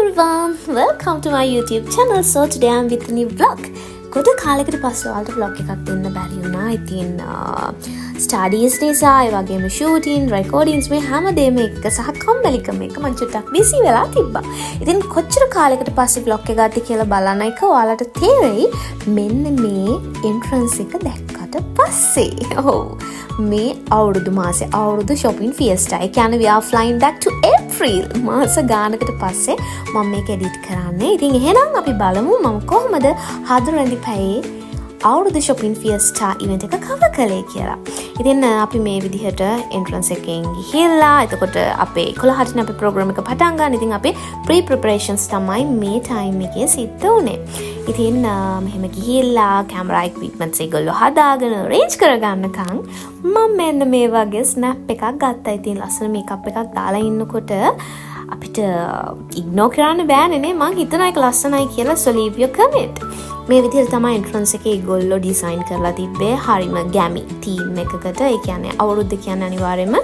everyone, welcome to my YouTube channel. So today I'm with a new vlog. ගොඩ කාලෙකට පස්සේ ඔයාලට vlog එකක් දෙන්න බැරි වුණා. ඉතින් studies නිසා ඒ වගේම shooting, recordings මේ හැමදේම එක සහ කම්මැලිකම එක මම චුට්ටක් busy වෙලා තිබ්බා. ඉතින් කොච්චර කාලෙකට පස්සේ vlog එක ගත්තේ කියලා බලන එක ඔයාලට තේරෙයි මෙන්න මේ entrance එක දැක්කට පස්සේ. ඔව්. මේ අවුරුදු මාසේ අවුරුදු shopping fiesta. ඒ කියන්නේ we are flying back to April. මාස ගානකට පස්සේ මම මේක edit කරන්නේ. ඉතින් එහෙනම් අපි බලමු මම කොහොමද හදරැඳි පැයේ අවුරුදු shopping fiesta event එක cover කළේ කියලා. ඉතින් අපි මේ විදිහට entrance එකෙන් ගිහිල්ලා එතකොට අපේ 11ට අපේ program එක පටන් ගන්න. ඉතින් අපේ pre-preparations තමයි මේ time එකේ සිද්ධ වුනේ. ඉතින් මෙහෙම ගිහිල්ලා camera equipments ඒගොල්ලෝ හදාගෙන arrange කරගන්නකම් මම මෙන්න මේ වගේ snap එකක් ගත්තා. ඉතින් ලස්සන makeup එකක් දාලා ඉන්නකොට අපිට ignore කරන්න බෑනේ නේ. මං හිතන එක ලස්සනයි කියලා so leave your comment. මේ විදිහට තමයි entrance එකේ ඒගොල්ලෝ design කරලා තිබ්බේ. හරිම ගැමි theme එකකට. ඒ කියන්නේ අවුරුද්ද කියන්නේ අනිවාර්යයෙන්ම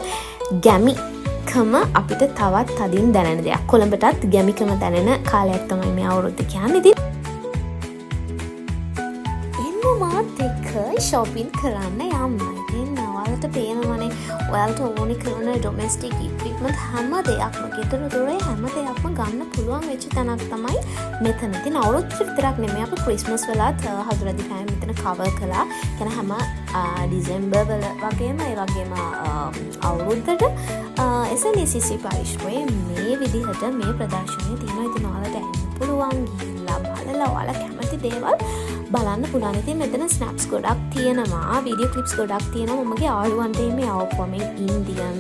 ගැමිකම අපිට තවත් තදින් දැනෙන දෙයක්. කොළඹටත් ගැමිකම දැනෙන කාලයක් තමයි මේ අවුරුද්ද කියන්නේ. ඉතින් මාත් එක්ක shopping කරන්න යන්න. ඉතින් ඔයාලට පේනවනේ ඔයාලට ඕනේ කරන domestic equipment හැම දෙයක්ම ගෙදර දොරේ හැම දෙයක්ම ගන්න පුළුවන් වෙච්ච තැනක් තමයි මෙතන. ඉතින් අවුරුද්දට විතරක් නෙමෙයි අපි Christmas වලත් හදුරදි පෑම මෙතන cover කළා. කියන හැම December වල වගේම ඒ වගේම අවුරුද්දට SNCC පරිශ්‍රයේ මේ විදිහට මේ ප්‍රදර්ශනය තියෙනවා. ඉතින් ඔයාලට එන්න පුළුවන් ගිහිල්ලා බලලා ඔයාලා කැමති දේවල් බලන්න පුළුවන්. ඉතින් මෙතන snaps ගොඩක් තියෙනවා, video clips ගොඩක් තියෙනවා. මමගේ ආලුවන්ට මේ ආවපුවා මේ Indian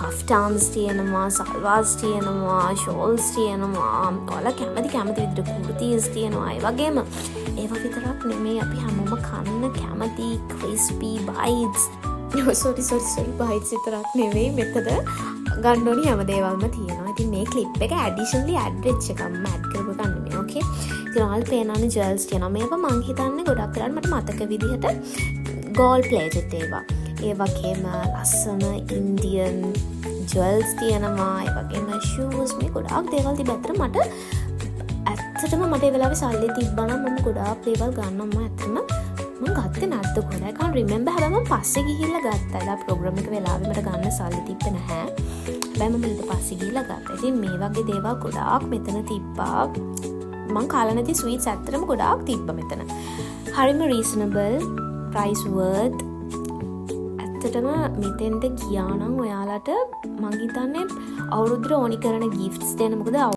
kaftans තියෙනවා, salwars තියෙනවා, shawls තියෙනවා. ඔයාලා කැමති විදිහට kurtis තියෙනවා. ඒ වගේම ඒවා විතරක් නෙමෙයි අපි හැමෝම කන්න කැමති crispy bites. sorry bites විතරක් නෙමෙයි මෙතන ගන්න ඕනි හැම දේවල්ම තියෙනවා. ඉතින් මේ clip එක additionally add වෙච්ච එකම add කරපු ගන්න නෙමෙයි. okay. ඉතින් ඔයාලා පේනවනේ jewels තියෙනවා. මේවා මං හිතන්නේ ගොඩක් වෙලාවට මට මතක විදිහට gold plated ඒවා. ඒ වගේම ලස්සන Indian jewels තියෙනවා. ඒ වගේම shoes මේ ගොඩාක් දේවල් තිබ්බතර මට ඇත්තටම මට ඒ වෙලාවේ සල්ලි තිබ්බනම් මම ගොඩාක් දේවල් ගන්නවා. මම ඇත්තටම මම ගත්තේ නැද්ද කොහෙද? I can't remember. හැබැයි මම පස්සේ ගිහිල්ලා ගත්තා. ඒලා ප්‍රෝග්‍රෑම් එක වෙලාවෙ මට ගන්න සල්ලි තිබ්බේ නැහැ. හැබැයි මම ඊට පස්සේ ගිහිල්ලා ගත්තා. ඉතින් මේ වගේ දේවල් ගොඩාක් මෙතන තිබ්බා. මං කාලා නැති ස්වීට්ස් ඇත්තටම ගොඩාක් තිබ්බා මෙතන. හරිම රීසනබල් ප්‍රයිස් වර්ත්. ඇත්තටම මෙතෙන්ට ගියා නම් ඔයාලට මං හිතන්නේ අවුරුද්දට ඕනි කරන ගිෆ්ට්ස් දෙන්න. මොකද